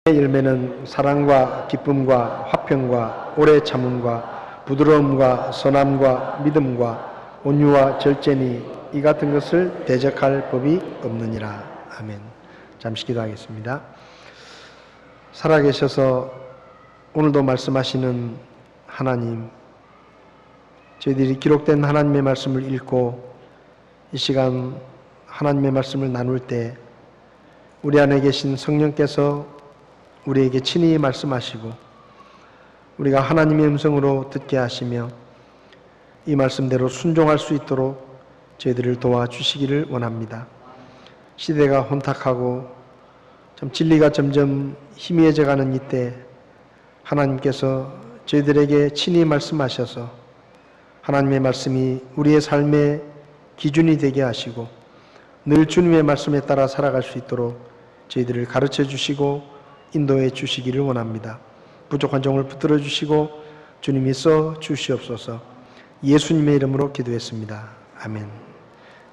열매는 사랑과 기쁨과 화평과 오래 참음과 부드러움과 선함과 믿음과 온유와 절제니 이 같은 것을 대적할 법이 없느니라. 아멘. 잠시 기도하겠습니다. 살아계셔서 오늘도 말씀하시는 하나님, 저희들이 기록된 하나님의 말씀을 읽고 이 시간 하나님의 말씀을 나눌 때 우리 안에 계신 성령께서 우리에게 친히 말씀하시고 우리가 하나님의 음성으로 듣게 하시며 이 말씀대로 순종할 수 있도록 저희들을 도와주시기를 원합니다. 시대가 혼탁하고 진리가 점점 희미해져가는 이때 하나님께서 저희들에게 친히 말씀하셔서 하나님의 말씀이 우리의 삶의 기준이 되게 하시고 늘 주님의 말씀에 따라 살아갈 수 있도록 저희들을 가르쳐 주시고 인도해 주시기를 원합니다. 부족한 종을 붙들어 주시고 주님이 써 주시옵소서. 예수님의 이름으로 기도했습니다. 아멘.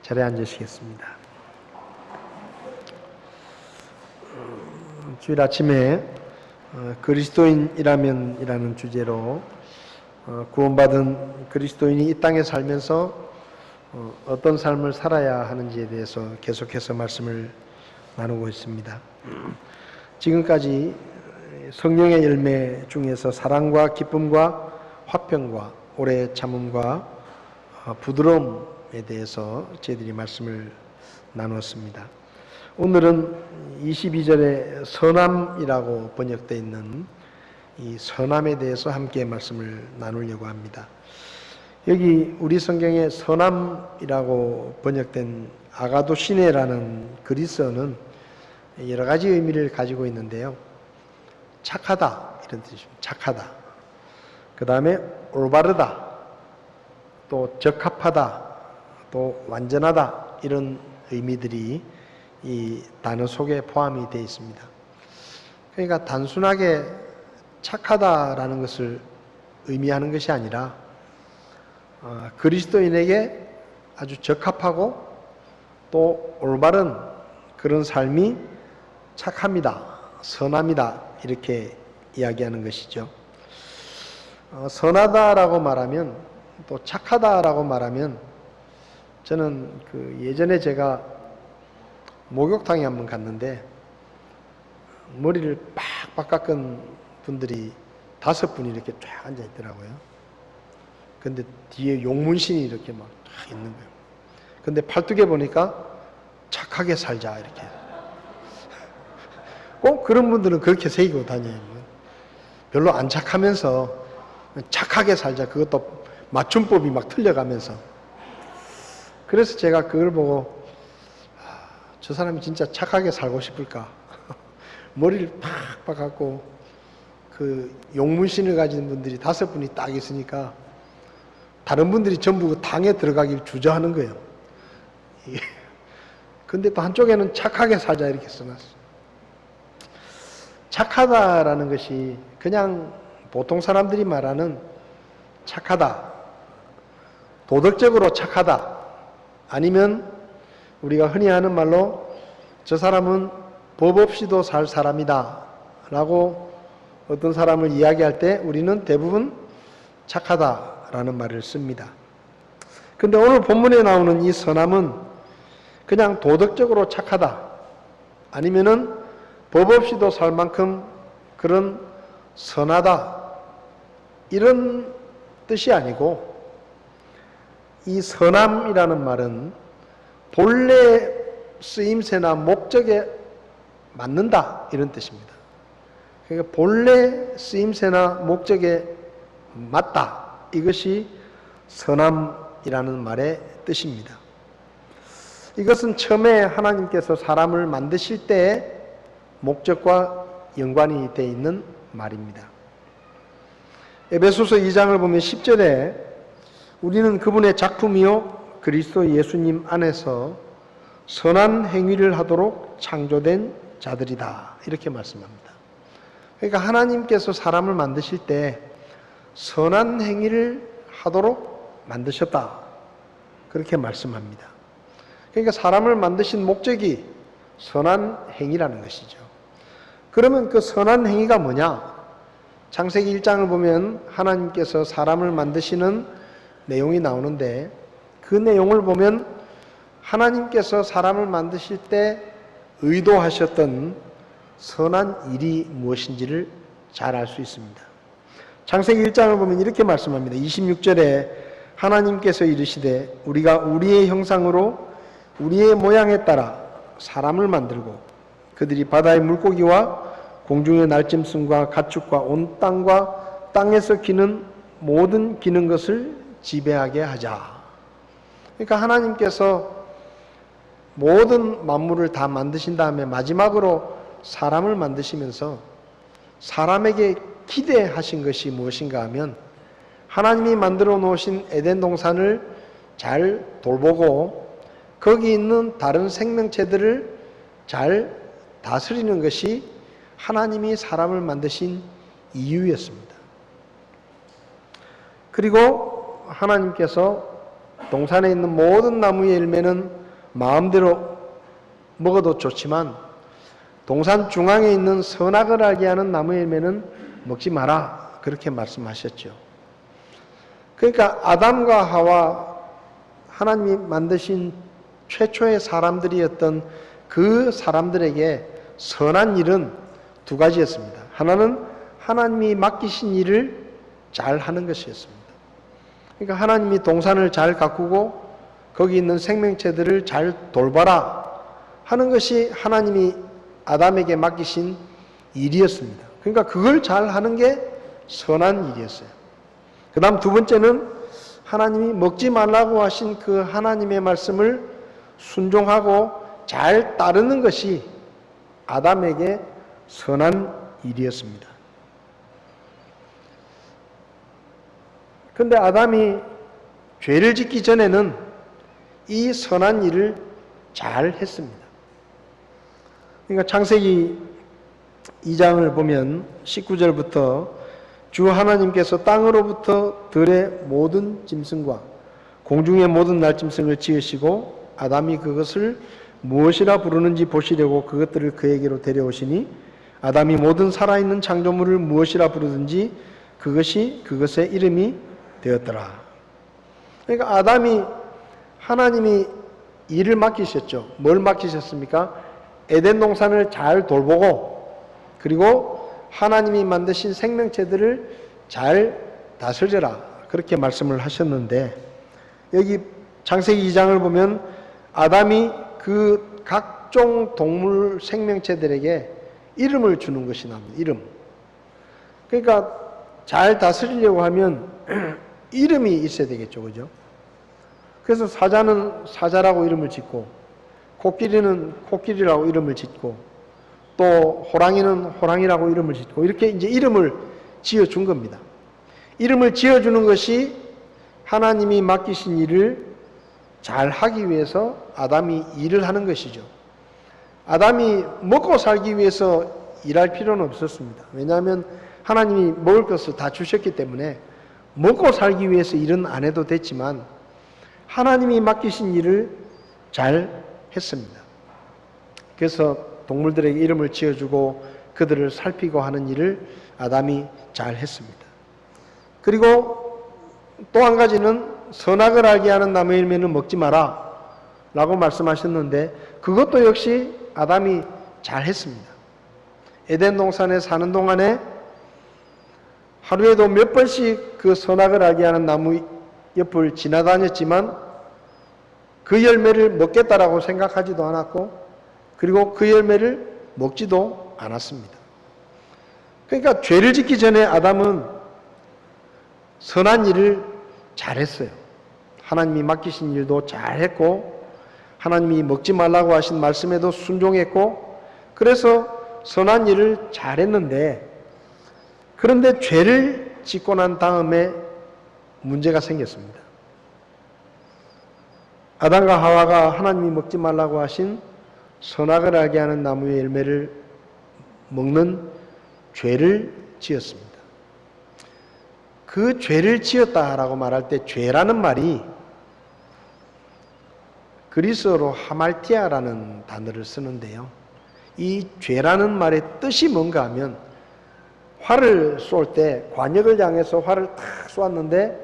자리에 앉으시겠습니다. 주일 아침에 그리스도인이라면이라는 주제로 구원받은 그리스도인이 이 땅에 살면서 어떤 삶을 살아야 하는지에 대해서 계속해서 말씀을 나누고 있습니다. 지금까지 성령의 열매 중에서 사랑과 기쁨과 화평과 오래 참음과 부드러움에 대해서 저희들이 말씀을 나누었습니다. 오늘은 22절에 선함이라고 번역되어 있는 이 선함에 대해서 함께 말씀을 나누려고 합니다. 여기 우리 성경에 선함이라고 번역된 아가도시네라는 그리스어는 여러 가지 의미를 가지고 있는데요. 착하다 이런 뜻입니다. 착하다. 그 다음에 올바르다, 또 적합하다, 또 완전하다 이런 의미들이 이 단어 속에 포함이 되어 있습니다. 그러니까 단순하게 착하다라는 것을 의미하는 것이 아니라 그리스도인에게 아주 적합하고 또 올바른 그런 삶이 착합니다, 선합니다 이렇게 이야기하는 것이죠. 선하다라고 말하면 또 착하다라고 말하면 저는 예전에 제가 목욕탕에 한번 갔는데 머리를 빡빡 깎은 분들이 5분이 이렇게 쫙 앉아 있더라고요. 근데 뒤에 용문신이 이렇게 막 쫙 있는 거예요. 근데 팔뚝에 보니까 착하게 살자 이렇게. 꼭 그런 분들은 그렇게 새기고 다녀요. 별로 안 착하면서 착하게 살자. 그것도 맞춤법이 막 틀려가면서. 그래서 제가 그걸 보고 저 사람이 진짜 착하게 살고 싶을까? 머리를 팍팍 갖고 그 용문신을 가진 분들이 5분이 딱 있으니까 다른 분들이 전부 그 당에 들어가길 주저하는 거예요. 근데 또 한쪽에는 착하게 살자 이렇게 써놨어. 착하다라는 것이 그냥 보통 사람들이 말하는 착하다, 도덕적으로 착하다, 아니면 우리가 흔히 하는 말로 저 사람은 법 없이도 살 사람이다 라고 어떤 사람을 이야기할 때 우리는 대부분 착하다라는 말을 씁니다. 근데 오늘 본문에 나오는 이 선함은 그냥 도덕적으로 착하다, 아니면은 법 없이도 살 만큼 그런 선하다 이런 뜻이 아니고, 이 선함이라는 말은 본래 쓰임새나 목적에 맞는다 이런 뜻입니다. 그러니까 본래 쓰임새나 목적에 맞다, 이것이 선함이라는 말의 뜻입니다. 이것은 처음에 하나님께서 사람을 만드실 때의 목적과 연관이 되어 있는 말입니다. 에베소서 2장을 보면 10절에 우리는 그분의 작품이요 그리스도 예수님 안에서 선한 행위를 하도록 창조된 자들이다 이렇게 말씀합니다. 그러니까 하나님께서 사람을 만드실 때 선한 행위를 하도록 만드셨다 그렇게 말씀합니다. 그러니까 사람을 만드신 목적이 선한 행위라는 것이죠. 그러면 그 선한 행위가 뭐냐? 창세기 1장을 보면 하나님께서 사람을 만드시는 내용이 나오는데, 그 내용을 보면 하나님께서 사람을 만드실 때 의도하셨던 선한 일이 무엇인지를 잘 알 수 있습니다. 창세기 1장을 보면 이렇게 말씀합니다. 26절에 하나님께서 이르시되 우리가 우리의 형상으로 우리의 모양에 따라 사람을 만들고 그들이 바다의 물고기와 공중의 날짐승과 가축과 온 땅과 땅에서 기는 모든 기는 것을 지배하게 하자. 그러니까 하나님께서 모든 만물을 다 만드신 다음에 마지막으로 사람을 만드시면서 사람에게 기대하신 것이 무엇인가 하면, 하나님이 만들어 놓으신 에덴 동산을 잘 돌보고 거기 있는 다른 생명체들을 잘 다스리는 것이 하나님이 사람을 만드신 이유였습니다. 그리고 하나님께서 동산에 있는 모든 나무의 열매는 마음대로 먹어도 좋지만 동산 중앙에 있는 선악을 알게 하는 나무의 열매는 먹지 마라, 그렇게 말씀하셨죠. 그러니까 아담과 하와, 하나님이 만드신 최초의 사람들이었던 그 사람들에게 선한 일은 두 가지였습니다. 하나는 하나님이 맡기신 일을 잘 하는 것이었습니다. 그러니까 하나님이 동산을 잘 가꾸고 거기 있는 생명체들을 잘 돌봐라 하는 것이 하나님이 아담에게 맡기신 일이었습니다. 그러니까 그걸 잘 하는 게 선한 일이었어요. 그 다음 두 번째는 하나님이 먹지 말라고 하신 그 하나님의 말씀을 순종하고 잘 따르는 것이 아담에게 선한 일이었습니다. 그런데 아담이 죄를 짓기 전에는 이 선한 일을 잘 했습니다. 그러니까 창세기 2장을 보면 19절부터 주 하나님께서 땅으로부터 들의 모든 짐승과 공중의 모든 날짐승을 지으시고 아담이 그것을 무엇이라 부르는지 보시려고 그것들을 그에게로 데려오시니 아담이 모든 살아있는 창조물을 무엇이라 부르든지 그것이 그것의 이름이 되었더라. 그러니까 아담이, 하나님이 일을 맡기셨죠. 뭘 맡기셨습니까? 에덴 동산을 잘 돌보고 그리고 하나님이 만드신 생명체들을 잘 다스려라, 그렇게 말씀을 하셨는데, 여기 창세기 2장을 보면 아담이 그 각종 동물 생명체들에게 이름을 주는 것이 나옵니다. 이름. 그러니까 잘 다스리려고 하면 이름이 있어야 되겠죠. 그죠? 그래서 사자는 사자라고 이름을 짓고, 코끼리는 코끼리라고 이름을 짓고, 또 호랑이는 호랑이라고 이름을 짓고, 이렇게 이제 이름을 지어준 겁니다. 이름을 지어주는 것이 하나님이 맡기신 일을 잘 하기 위해서 아담이 일을 하는 것이죠. 아담이 먹고 살기 위해서 일할 필요는 없었습니다. 왜냐하면 하나님이 먹을 것을 다 주셨기 때문에 먹고 살기 위해서 일은 안 해도 됐지만 하나님이 맡기신 일을 잘 했습니다. 그래서 동물들에게 이름을 지어주고 그들을 살피고 하는 일을 아담이 잘 했습니다. 그리고 또 한 가지는 선악을 알게 하는 나무의 열매는 먹지 마라 라고 말씀하셨는데, 그것도 역시 아담이 잘 했습니다. 에덴 동산에 사는 동안에 하루에도 몇 번씩 그 선악을 알게 하는 나무 옆을 지나다녔지만 그 열매를 먹겠다라고 생각하지도 않았고, 그리고 그 열매를 먹지도 않았습니다. 그러니까 죄를 짓기 전에 아담은 선한 일을 잘했어요. 하나님이 맡기신 일도 잘했고, 하나님이 먹지 말라고 하신 말씀에도 순종했고, 그래서 선한 일을 잘했는데, 그런데 죄를 짓고 난 다음에 문제가 생겼습니다. 아담과 하와가 하나님이 먹지 말라고 하신 선악을 알게 하는 나무의 열매를 먹는 죄를 지었습니다. 그 죄를 지었다라고 말할 때 죄라는 말이 그리스어로 하말티아라는 단어를 쓰는데요. 이 죄라는 말의 뜻이 뭔가 하면 활을 쏠 때 관역을 향해서 활을 탁 쏘았는데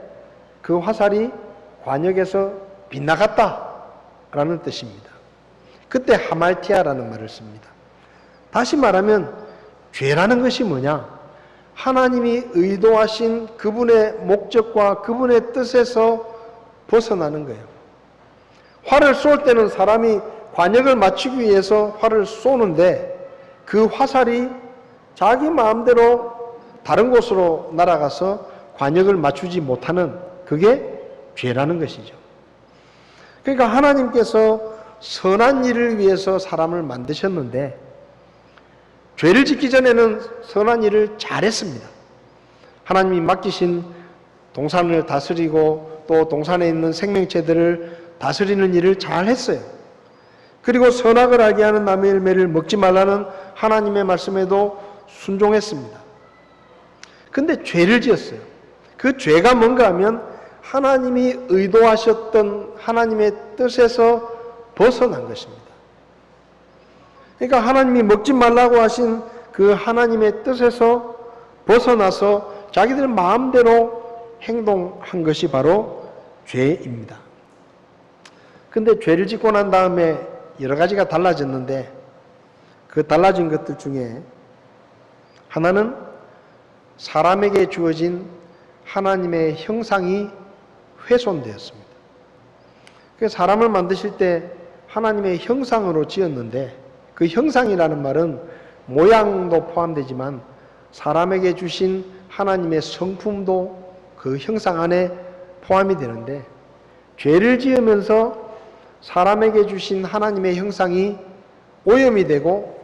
그 화살이 관역에서 빗나갔다라는 뜻입니다. 그때 하말티아라는 말을 씁니다. 다시 말하면 죄라는 것이 뭐냐? 하나님이 의도하신 그분의 목적과 그분의 뜻에서 벗어나는 거예요. 활을 쏠 때는 사람이 관역을 맞추기 위해서 활을 쏘는데 그 화살이 자기 마음대로 다른 곳으로 날아가서 관역을 맞추지 못하는 그게 죄라는 것이죠. 그러니까 하나님께서 선한 일을 위해서 사람을 만드셨는데 죄를 짓기 전에는 선한 일을 잘했습니다. 하나님이 맡기신 동산을 다스리고 또 동산에 있는 생명체들을 다스리는 일을 잘했어요. 그리고 선악을 알게 하는 나무의 열매를 먹지 말라는 하나님의 말씀에도 순종했습니다. 근데 죄를 지었어요. 그 죄가 뭔가 하면 하나님이 의도하셨던 하나님의 뜻에서 벗어난 것입니다. 그러니까 하나님이 먹지 말라고 하신 그 하나님의 뜻에서 벗어나서 자기들 마음대로 행동한 것이 바로 죄입니다. 근데 죄를 짓고 난 다음에 여러 가지가 달라졌는데 그 달라진 것들 중에 하나는 사람에게 주어진 하나님의 형상이 훼손되었습니다. 그래서 사람을 만드실 때 하나님의 형상으로 지었는데 그 형상이라는 말은 모양도 포함되지만 사람에게 주신 하나님의 성품도 그 형상 안에 포함이 되는데 죄를 지으면서 사람에게 주신 하나님의 형상이 오염이 되고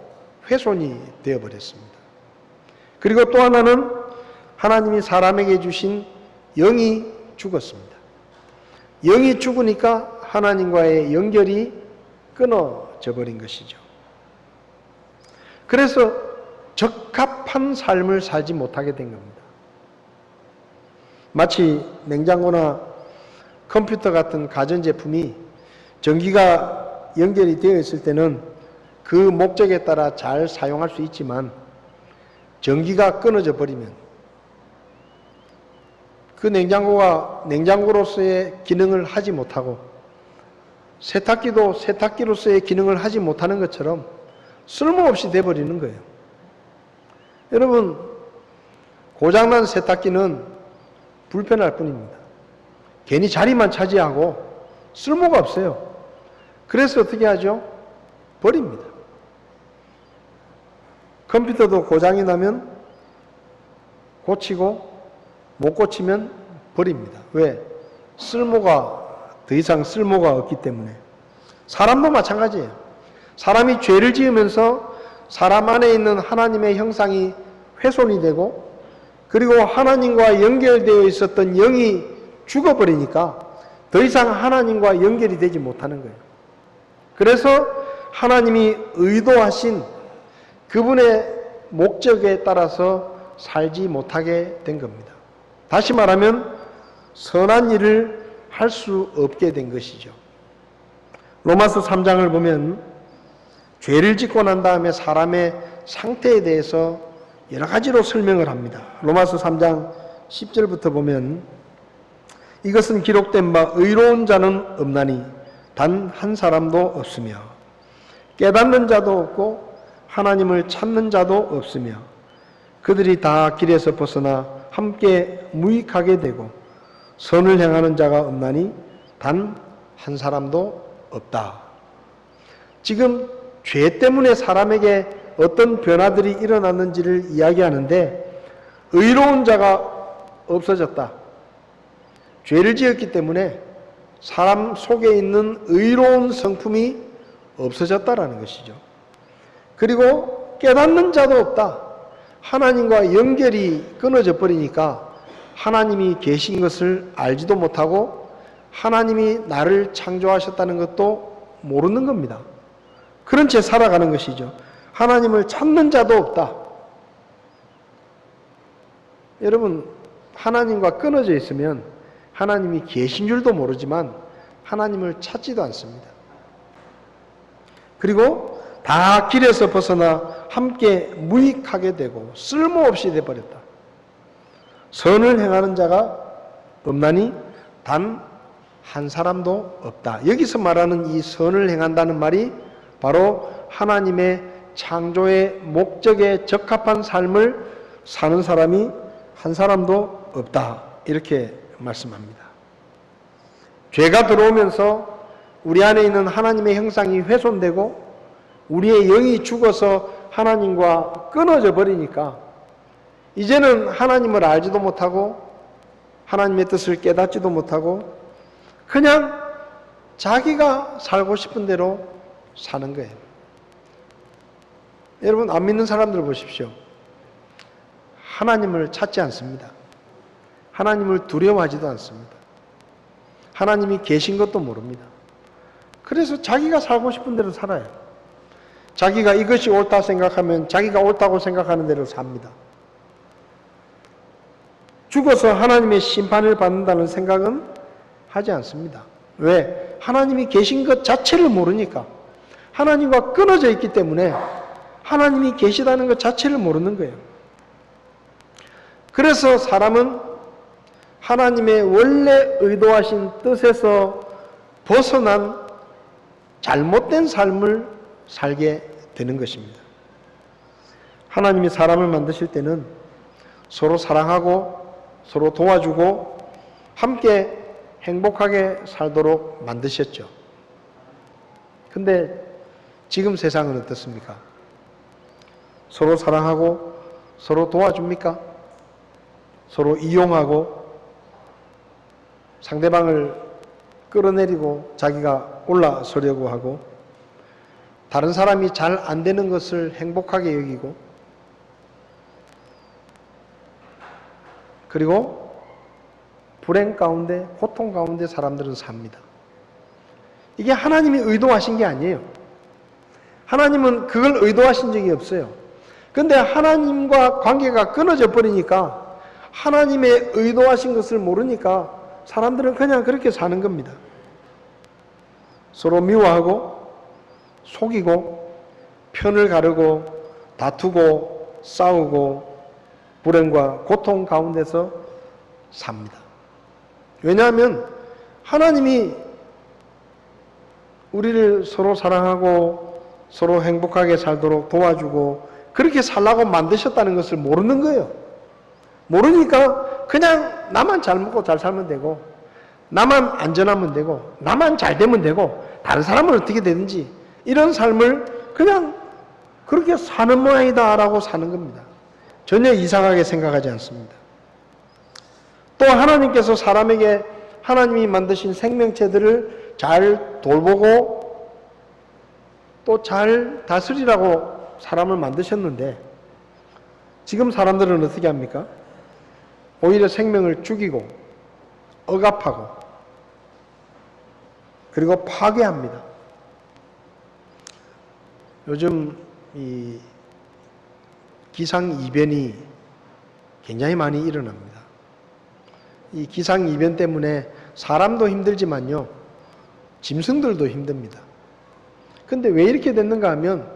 훼손이 되어버렸습니다. 그리고 또 하나는 하나님이 사람에게 주신 영이 죽었습니다. 영이 죽으니까 하나님과의 연결이 끊어져 버린 것이죠. 그래서 적합한 삶을 살지 못하게 된 겁니다. 마치 냉장고나 컴퓨터 같은 가전제품이 전기가 연결이 되어 있을 때는 그 목적에 따라 잘 사용할 수 있지만 전기가 끊어져 버리면 그 냉장고가 냉장고로서의 기능을 하지 못하고 세탁기도 세탁기로서의 기능을 하지 못하는 것처럼 쓸모없이 돼버리는 거예요. 여러분, 고장난 세탁기는 불편할 뿐입니다. 괜히 자리만 차지하고 쓸모가 없어요. 그래서 어떻게 하죠? 버립니다. 컴퓨터도 고장이 나면 고치고 못 고치면 버립니다. 왜? 더 이상 쓸모가 없기 때문에. 사람도 마찬가지예요. 사람이 죄를 지으면서 사람 안에 있는 하나님의 형상이 훼손이 되고 그리고 하나님과 연결되어 있었던 영이 죽어버리니까 더 이상 하나님과 연결이 되지 못하는 거예요. 그래서 하나님이 의도하신 그분의 목적에 따라서 살지 못하게 된 겁니다. 다시 말하면 선한 일을 할 수 없게 된 것이죠. 로마서 3장을 보면 죄를 짓고 난 다음에 사람의 상태에 대해서 여러 가지로 설명을 합니다. 로마서 3장 10절부터 보면 이것은 기록된 바 의로운 자는 없나니 단 한 사람도 없으며 깨닫는 자도 없고 하나님을 찾는 자도 없으며 그들이 다 길에서 벗어나 함께 무익하게 되고 선을 행하는 자가 없나니 단 한 사람도 없다. 지금 죄 때문에 사람에게 어떤 변화들이 일어났는지를 이야기하는데 의로운 자가 없어졌다. 죄를 지었기 때문에 사람 속에 있는 의로운 성품이 없어졌다라는 것이죠. 그리고 깨닫는 자도 없다. 하나님과 연결이 끊어져 버리니까 하나님이 계신 것을 알지도 못하고 하나님이 나를 창조하셨다는 것도 모르는 겁니다. 그런 채 살아가는 것이죠. 하나님을 찾는 자도 없다. 여러분, 하나님과 끊어져 있으면 하나님이 계신 줄도 모르지만 하나님을 찾지도 않습니다. 그리고 다 길에서 벗어나 함께 무익하게 되고 쓸모없이 되어버렸다. 선을 행하는 자가 없나니 단 한 사람도 없다. 여기서 말하는 이 선을 행한다는 말이 바로 하나님의 창조의 목적에 적합한 삶을 사는 사람이 한 사람도 없다. 이렇게 말씀합니다. 죄가 들어오면서 우리 안에 있는 하나님의 형상이 훼손되고 우리의 영이 죽어서 하나님과 끊어져 버리니까 이제는 하나님을 알지도 못하고 하나님의 뜻을 깨닫지도 못하고 그냥 자기가 살고 싶은 대로 사는 거예요. 여러분, 안 믿는 사람들 보십시오. 하나님을 찾지 않습니다. 하나님을 두려워하지도 않습니다. 하나님이 계신 것도 모릅니다. 그래서 자기가 살고 싶은 대로 살아요. 자기가 이것이 옳다 생각하면 자기가 옳다고 생각하는 대로 삽니다. 죽어서 하나님의 심판을 받는다는 생각은 하지 않습니다. 왜? 하나님이 계신 것 자체를 모르니까. 하나님과 끊어져 있기 때문에 하나님이 계시다는 것 자체를 모르는 거예요. 그래서 사람은 하나님의 원래 의도하신 뜻에서 벗어난 잘못된 삶을 살게 되는 것입니다. 하나님이 사람을 만드실 때는 서로 사랑하고 서로 도와주고 함께 행복하게 살도록 만드셨죠. 근데 지금 세상은 어떻습니까? 서로 사랑하고 서로 도와줍니까? 서로 이용하고 상대방을 끌어내리고 자기가 올라서려고 하고 다른 사람이 잘 안 되는 것을 행복하게 여기고 그리고 불행 가운데 고통 가운데 사람들은 삽니다. 이게 하나님이 의도하신 게 아니에요. 하나님은 그걸 의도하신 적이 없어요. 근데 하나님과 관계가 끊어져 버리니까 하나님의 의도하신 것을 모르니까 사람들은 그냥 그렇게 사는 겁니다. 서로 미워하고 속이고 편을 가르고 다투고 싸우고 불행과 고통 가운데서 삽니다. 왜냐하면 하나님이 우리를 서로 사랑하고 서로 행복하게 살도록 도와주고 그렇게 살라고 만드셨다는 것을 모르는 거예요. 모르니까 그냥 나만 잘 먹고 잘 살면 되고 나만 안전하면 되고 나만 잘 되면 되고 다른 사람은 어떻게 되든지 이런 삶을 그냥 그렇게 사는 모양이다 라고 사는 겁니다. 전혀 이상하게 생각하지 않습니다. 또 하나님께서 사람에게 하나님이 만드신 생명체들을 잘 돌보고 또 잘 다스리라고 사람을 만드셨는데 지금 사람들은 어떻게 합니까? 오히려 생명을 죽이고 억압하고 그리고 파괴합니다. 요즘 이 기상이변이 굉장히 많이 일어납니다. 이 기상이변 때문에 사람도 힘들지만요, 짐승들도 힘듭니다. 근데 왜 이렇게 됐는가 하면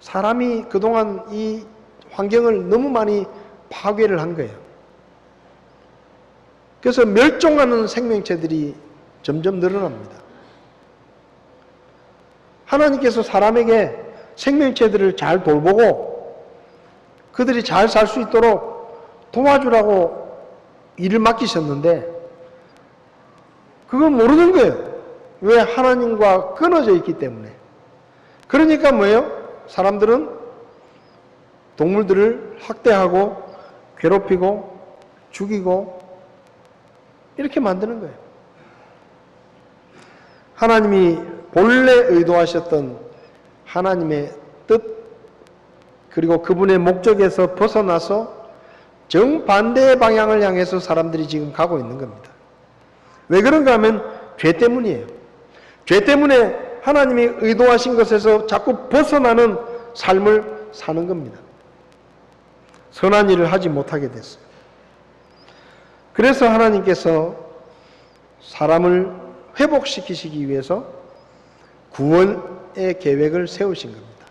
사람이 그동안 이 환경을 너무 많이 파괴를 한 거예요. 그래서 멸종하는 생명체들이 점점 늘어납니다. 하나님께서 사람에게 생명체들을 잘 돌보고 그들이 잘 살 수 있도록 도와주라고 일을 맡기셨는데 그건 모르는 거예요. 왜? 하나님과 끊어져 있기 때문에. 그러니까 뭐예요? 사람들은 동물들을 학대하고 괴롭히고 죽이고 이렇게 만드는 거예요. 하나님이 본래 의도하셨던 하나님의 뜻 그리고 그분의 목적에서 벗어나서 정반대의 방향을 향해서 사람들이 지금 가고 있는 겁니다. 왜 그런가 하면 죄 때문이에요. 죄 때문에 하나님이 의도하신 것에서 자꾸 벗어나는 삶을 사는 겁니다. 선한 일을 하지 못하게 됐어요. 그래서 하나님께서 사람을 회복시키시기 위해서 구원의 계획을 세우신 겁니다.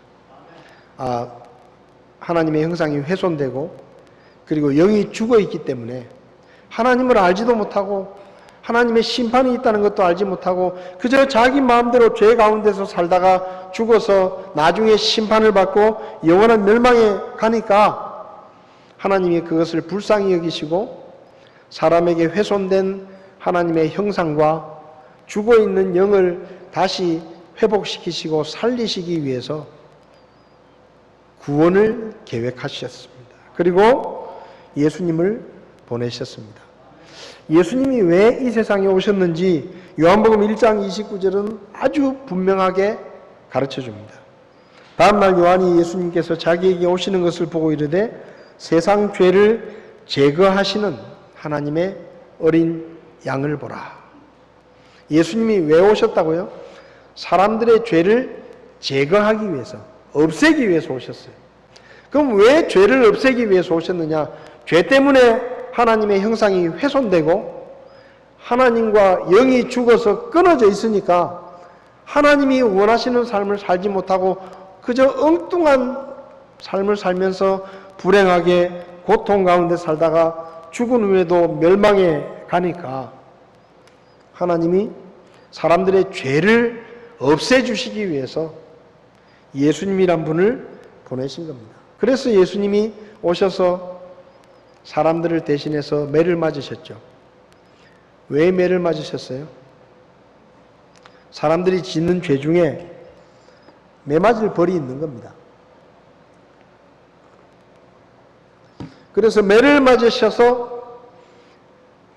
하나님의 형상이 훼손되고 그리고 영이 죽어 있기 때문에 하나님을 알지도 못하고 하나님의 심판이 있다는 것도 알지 못하고 그저 자기 마음대로 죄 가운데서 살다가 죽어서 나중에 심판을 받고 영원한 멸망에 가니까 하나님이 그것을 불쌍히 여기시고 사람에게 훼손된 하나님의 형상과 죽어있는 영을 다시 회복시키시고 살리시기 위해서 구원을 계획하셨습니다. 그리고 예수님을 보내셨습니다. 예수님이 왜 이 세상에 오셨는지 요한복음 1장 29절은 아주 분명하게 가르쳐 줍니다. 다음날 요한이 예수님께서 자기에게 오시는 것을 보고 이르되 세상 죄를 제거하시는 하나님의 어린 양을 보라. 예수님이 왜 오셨다고요? 사람들의 죄를 제거하기 위해서, 없애기 위해서 오셨어요. 그럼 왜 죄를 없애기 위해서 오셨느냐? 죄 때문에 하나님의 형상이 훼손되고 하나님과 영이 죽어서 끊어져 있으니까 하나님이 원하시는 삶을 살지 못하고 그저 엉뚱한 삶을 살면서 불행하게 고통 가운데 살다가 죽은 후에도 멸망에 가니까 하나님이 사람들의 죄를 없애주시기 위해서 예수님이란 분을 보내신 겁니다. 그래서 예수님이 오셔서 사람들을 대신해서 매를 맞으셨죠. 왜 매를 맞으셨어요? 사람들이 짓는 죄 중에 매 맞을 벌이 있는 겁니다. 그래서 매를 맞으셔서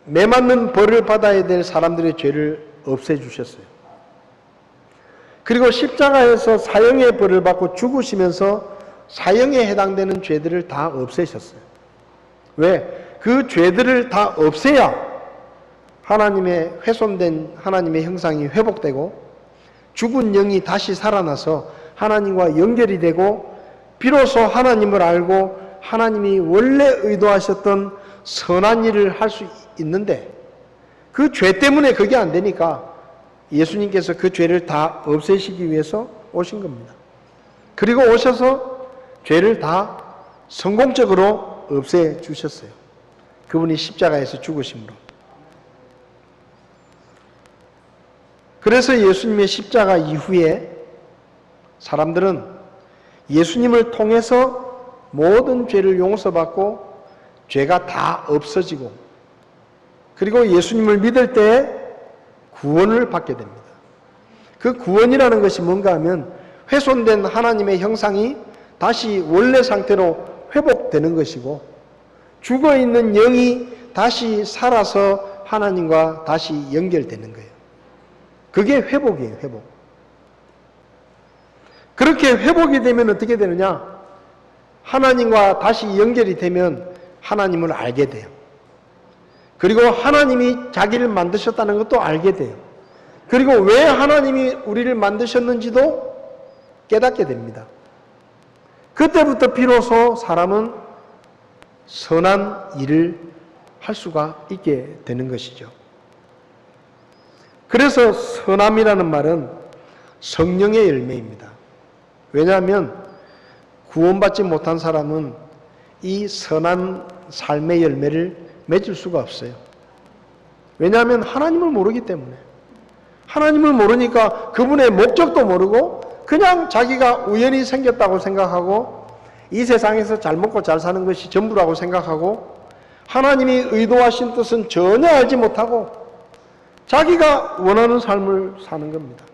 매 맞는 벌을 받아야 될 사람들의 죄를 없애주셨어요. 그리고 십자가에서 사형의 벌을 받고 죽으시면서 사형에 해당되는 죄들을 다 없애셨어요. 왜? 그 죄들을 다 없애야 하나님의 훼손된 하나님의 형상이 회복되고 죽은 영이 다시 살아나서 하나님과 연결이 되고 비로소 하나님을 알고 하나님이 원래 의도하셨던 선한 일을 할 수 있는데 그 죄 때문에 그게 안 되니까 예수님께서 그 죄를 다 없애시기 위해서 오신 겁니다. 그리고 오셔서 죄를 다 성공적으로 없애주셨어요. 그분이 십자가에서 죽으심으로. 그래서 예수님의 십자가 이후에 사람들은 예수님을 통해서 모든 죄를 용서받고 죄가 다 없어지고 그리고 예수님을 믿을 때 구원을 받게 됩니다. 그 구원이라는 것이 뭔가 하면 훼손된 하나님의 형상이 다시 원래 상태로 회복되는 것이고 죽어있는 영이 다시 살아서 하나님과 다시 연결되는 거예요. 그게 회복이에요. 회복. 그렇게 회복이 되면 어떻게 되느냐? 하나님과 다시 연결이 되면 하나님을 알게 돼요. 그리고 하나님이 자기를 만드셨다는 것도 알게 돼요. 그리고 왜 하나님이 우리를 만드셨는지도 깨닫게 됩니다. 그때부터 비로소 사람은 선한 일을 할 수가 있게 되는 것이죠. 그래서 선함이라는 말은 성령의 열매입니다. 왜냐하면 구원받지 못한 사람은 이 선한 삶의 열매를 맺을 수가 없어요. 왜냐하면 하나님을 모르기 때문에. 하나님을 모르니까 그분의 목적도 모르고 그냥 자기가 우연히 생겼다고 생각하고 이 세상에서 잘 먹고 잘 사는 것이 전부라고 생각하고 하나님이 의도하신 뜻은 전혀 알지 못하고 자기가 원하는 삶을 사는 겁니다.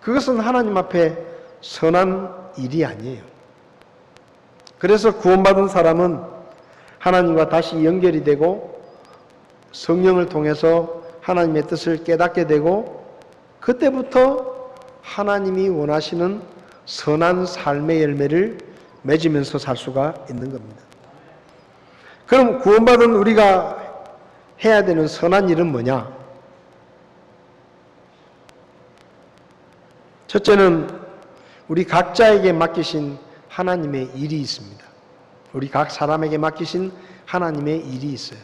그것은 하나님 앞에 선한 일이 아니에요. 그래서 구원받은 사람은 하나님과 다시 연결이 되고 성령을 통해서 하나님의 뜻을 깨닫게 되고 그때부터 하나님이 원하시는 선한 삶의 열매를 맺으면서 살 수가 있는 겁니다. 그럼 구원받은 우리가 해야 되는 선한 일은 뭐냐? 첫째는 우리 각자에게 맡기신 하나님의 일이 있습니다. 우리 각 사람에게 맡기신 하나님의 일이 있어요.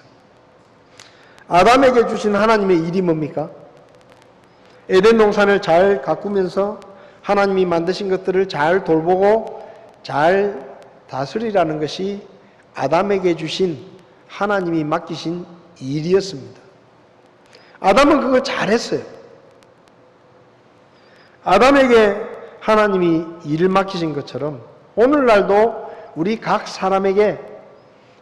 아담에게 주신 하나님의 일이 뭡니까? 에덴 동산을 잘 가꾸면서 하나님이 만드신 것들을 잘 돌보고 잘 다스리라는 것이 아담에게 주신 하나님이 맡기신 일이었습니다. 아담은 그걸 잘했어요. 아담에게 하나님이 일을 맡기신 것처럼 오늘날도 우리 각 사람에게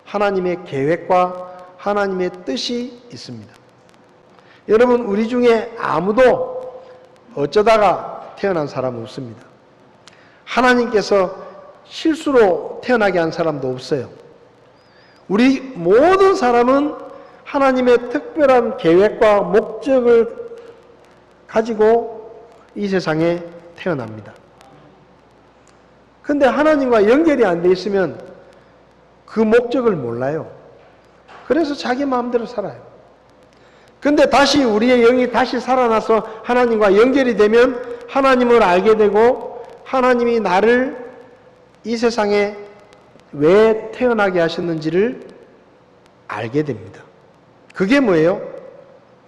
하나님의 계획과 하나님의 뜻이 있습니다. 여러분, 우리 중에 아무도 어쩌다가 태어난 사람은 없습니다. 하나님께서 실수로 태어나게 한 사람도 없어요. 우리 모든 사람은 하나님의 특별한 계획과 목적을 가지고 이 세상에 태어납니다. 근데 하나님과 연결이 안 돼 있으면 그 목적을 몰라요. 그래서 자기 마음대로 살아요. 근데 다시 우리의 영이 다시 살아나서 하나님과 연결이 되면 하나님을 알게 되고 하나님이 나를 이 세상에 왜 태어나게 하셨는지를 알게 됩니다. 그게 뭐예요?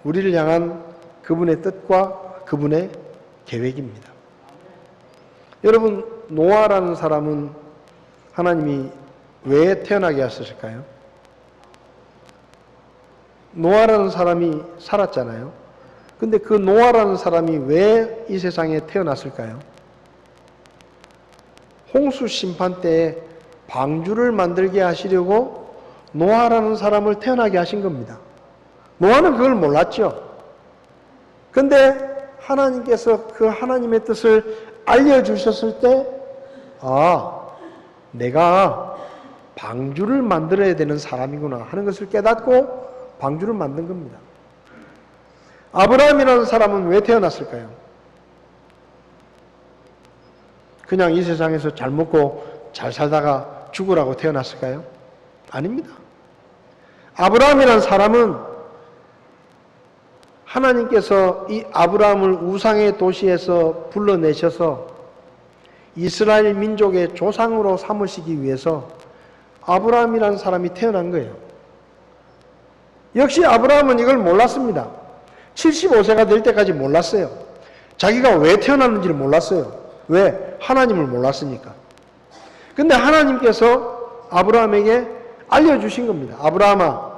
우리를 향한 그분의 뜻과 그분의 계획입니다. 여러분, 노아라는 사람은 하나님이 왜 태어나게 하셨을까요? 노아라는 사람이 살았잖아요. 근데 그 노아라는 사람이 왜 이 세상에 태어났을까요? 홍수 심판 때에 방주를 만들게 하시려고 노아라는 사람을 태어나게 하신 겁니다. 노아는 그걸 몰랐죠. 근데 하나님께서 그 하나님의 뜻을 알려주셨을 때, 내가 방주를 만들어야 되는 사람이구나 하는 것을 깨닫고 방주를 만든 겁니다. 아브라함이라는 사람은 왜 태어났을까요? 그냥 이 세상에서 잘 먹고 잘 살다가 죽으라고 태어났을까요? 아닙니다. 아브라함이라는 사람은 하나님께서 이 아브라함을 우상의 도시에서 불러내셔서 이스라엘 민족의 조상으로 삼으시기 위해서 아브라함이라는 사람이 태어난 거예요. 역시 아브라함은 이걸 몰랐습니다. 75세가 될 때까지 몰랐어요. 자기가 왜 태어났는지를 몰랐어요. 왜? 하나님을 몰랐으니까. 근데 하나님께서 아브라함에게 알려주신 겁니다. 아브라함아,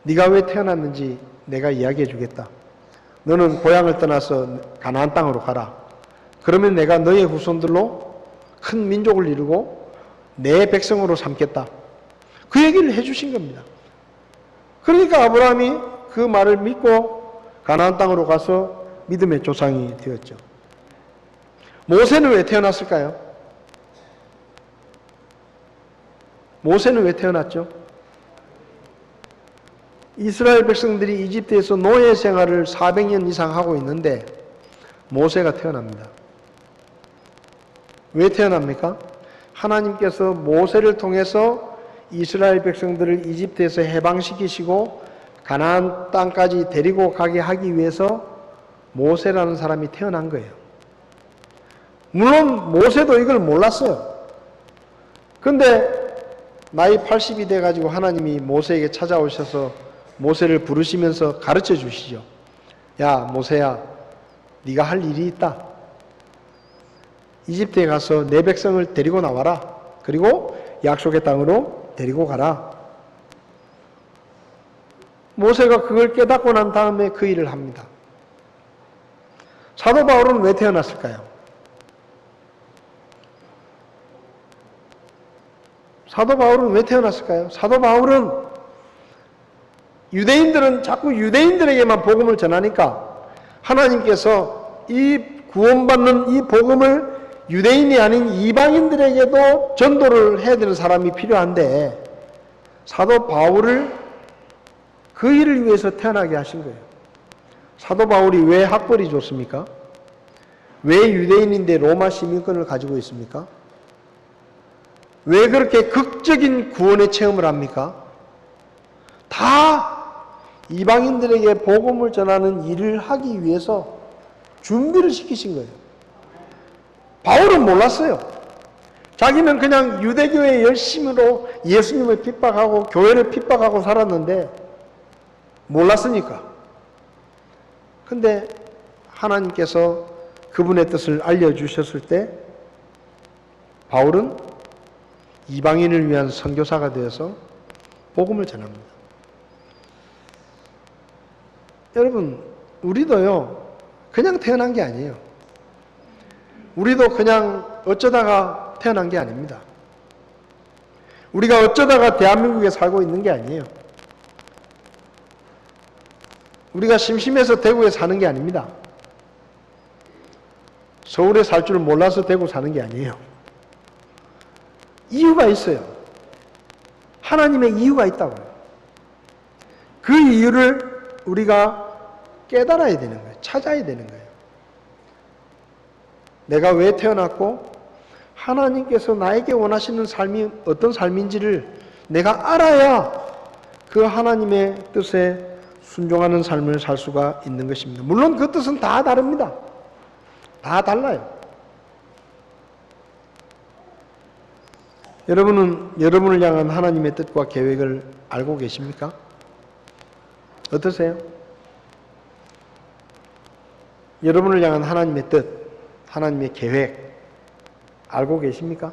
네가 왜 태어났는지 내가 이야기해 주겠다. 너는 고향을 떠나서 가나안 땅으로 가라. 그러면 내가 너의 후손들로 큰 민족을 이루고 내 백성으로 삼겠다. 그 얘기를 해주신 겁니다. 그러니까 아브라함이 그 말을 믿고 가나안 땅으로 가서 믿음의 조상이 되었죠. 모세는 왜 태어났을까요? 모세는 왜 태어났죠? 이스라엘 백성들이 이집트에서 노예 생활을 400년 이상 하고 있는데 모세가 태어납니다. 왜 태어납니까? 하나님께서 모세를 통해서 이스라엘 백성들을 이집트에서 해방시키시고 가나안 땅까지 데리고 가게 하기 위해서 모세라는 사람이 태어난 거예요. 물론 모세도 이걸 몰랐어요. 근데 나이 80이 돼가지고 하나님이 모세에게 찾아오셔서 모세를 부르시면서 가르쳐 주시죠. 야, 모세야, 네가 할 일이 있다. 이집트에 가서 내 백성을 데리고 나와라. 그리고 약속의 땅으로 데리고 가라. 모세가 그걸 깨닫고 난 다음에 그 일을 합니다. 사도 바울은 왜 태어났을까요? 사도 바울은 왜 태어났을까요? 사도 바울은 유대인들은 자꾸 유대인들에게만 복음을 전하니까 하나님께서 이 구원받는 이 복음을 유대인이 아닌 이방인들에게도 전도를 해야 되는 사람이 필요한데 사도 바울을 그 일을 위해서 태어나게 하신 거예요. 사도 바울이 왜 학벌이 좋습니까? 왜 유대인인데 로마 시민권을 가지고 있습니까? 왜 그렇게 극적인 구원의 체험을 합니까? 다 이방인들에게 복음을 전하는 일을 하기 위해서 준비를 시키신 거예요. 바울은 몰랐어요. 자기는 그냥 유대교의 열심으로 예수님을 핍박하고 교회를 핍박하고 살았는데 몰랐으니까. 근데 하나님께서 그분의 뜻을 알려주셨을 때 바울은 이방인을 위한 선교사가 되어서 복음을 전합니다. 여러분, 우리도요, 그냥 태어난 게 아니에요. 우리도 그냥 어쩌다가 태어난 게 아닙니다. 우리가 어쩌다가 대한민국에 살고 있는 게 아니에요. 우리가 심심해서 대구에 사는 게 아닙니다. 서울에 살 줄 몰라서 대구 사는 게 아니에요. 이유가 있어요. 하나님의 이유가 있다고요. 그 이유를 우리가 깨달아야 되는 거예요. 찾아야 되는 거예요. 내가 왜 태어났고 하나님께서 나에게 원하시는 삶이 어떤 삶인지를 내가 알아야 그 하나님의 뜻에 순종하는 삶을 살 수가 있는 것입니다. 물론 그 뜻은 다 다릅니다. 다 달라요. 여러분은 여러분을 향한 하나님의 뜻과 계획을 알고 계십니까? 어떠세요? 여러분을 향한 하나님의 뜻, 하나님의 계획 알고 계십니까?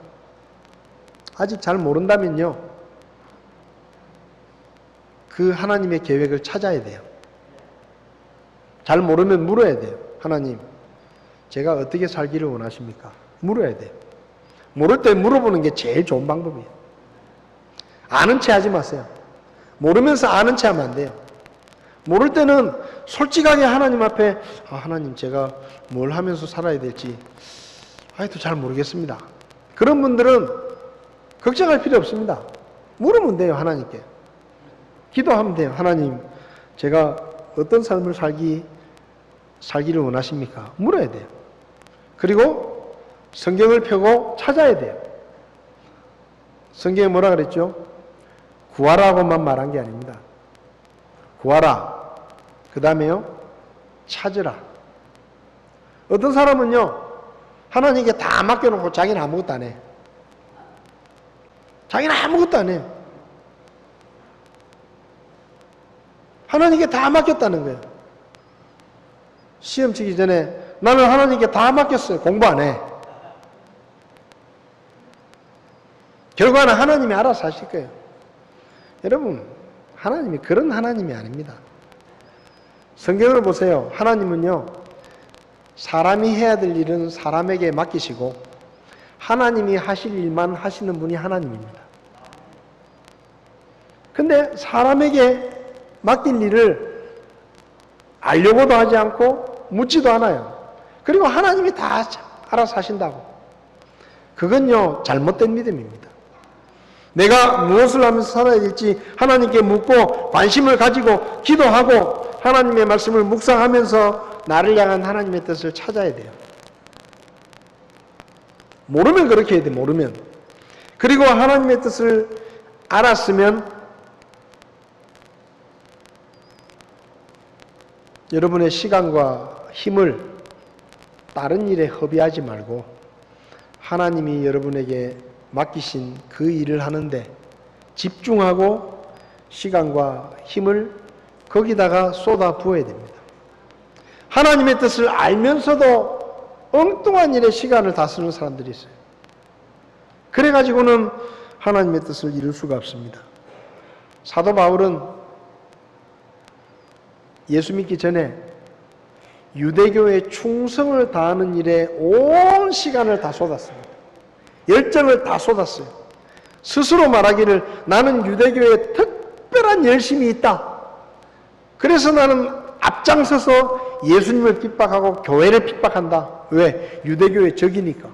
아직 잘 모른다면요, 그 하나님의 계획을 찾아야 돼요. 잘 모르면 물어야 돼요. 하나님, 제가 어떻게 살기를 원하십니까? 물어야 돼요. 모를 때 물어보는 게 제일 좋은 방법이에요. 아는 체 하지 마세요. 모르면서 아는 체 하면 안 돼요. 모를 때는 솔직하게 하나님 앞에, 하나님, 제가 뭘 하면서 살아야 될지 하여튼 잘 모르겠습니다. 그런 분들은 걱정할 필요 없습니다. 물으면 돼요. 하나님께. 기도하면 돼요. 하나님, 제가 어떤 삶을 살기를 원하십니까? 물어야 돼요. 그리고 성경을 펴고 찾아야 돼요. 성경에 뭐라 그랬죠? 구하라고만 말한 게 아닙니다. 구하라. 그 다음에요, 찾으라. 어떤 사람은요, 하나님께 다 맡겨놓고 자기는 아무것도 안 해. 자기는 아무것도 안 해요. 하나님께 다 맡겼다는 거예요. 시험 치기 전에 나는 하나님께 다 맡겼어요. 공부 안 해. 결과는 하나님이 알아서 하실 거예요. 여러분, 하나님이 그런 하나님이 아닙니다. 성경을 보세요. 하나님은요, 사람이 해야 될 일은 사람에게 맡기시고 하나님이 하실 일만 하시는 분이 하나님입니다. 근데 사람에게 맡긴 일을 알려고도 하지 않고 묻지도 않아요. 그리고 하나님이 다 알아서 하신다고. 그건요, 잘못된 믿음입니다. 내가 무엇을 하면서 살아야 될지 하나님께 묻고 관심을 가지고 기도하고 하나님의 말씀을 묵상하면서 나를 향한 하나님의 뜻을 찾아야 돼요. 모르면 그렇게 해야 돼요. 모르면. 그리고 하나님의 뜻을 알았으면 여러분의 시간과 힘을 다른 일에 허비하지 말고 하나님이 여러분에게 맡기신 그 일을 하는데 집중하고 시간과 힘을 거기다가 쏟아 부어야 됩니다. 하나님의 뜻을 알면서도 엉뚱한 일에 시간을 다 쓰는 사람들이 있어요. 그래가지고는 하나님의 뜻을 이룰 수가 없습니다. 사도 바울은 예수 믿기 전에 유대교의 충성을 다하는 일에 온 시간을 다 쏟았습니다. 열정을 다 쏟았어요. 스스로 말하기를 나는 유대교에 특별한 열심이 있다. 그래서 나는 앞장서서 예수님을 핍박하고 교회를 핍박한다. 왜? 유대교의 적이니까.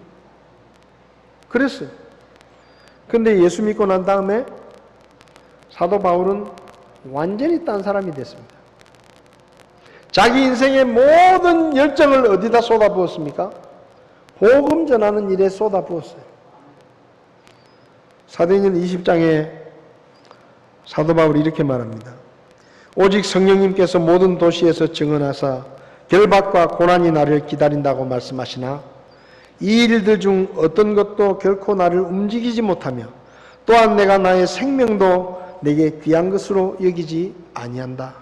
그랬어요. 근데 예수 믿고 난 다음에 사도 바울은 완전히 딴 사람이 됐습니다. 자기 인생의 모든 열정을 어디다 쏟아부었습니까? 복음 전하는 일에 쏟아부었어요. 사도행전 20장에 사도 바울이 이렇게 말합니다. 오직 성령님께서 모든 도시에서 증언하사 결박과 고난이 나를 기다린다고 말씀하시나 이 일들 중 어떤 것도 결코 나를 움직이지 못하며 또한 내가 나의 생명도 내게 귀한 것으로 여기지 아니한다.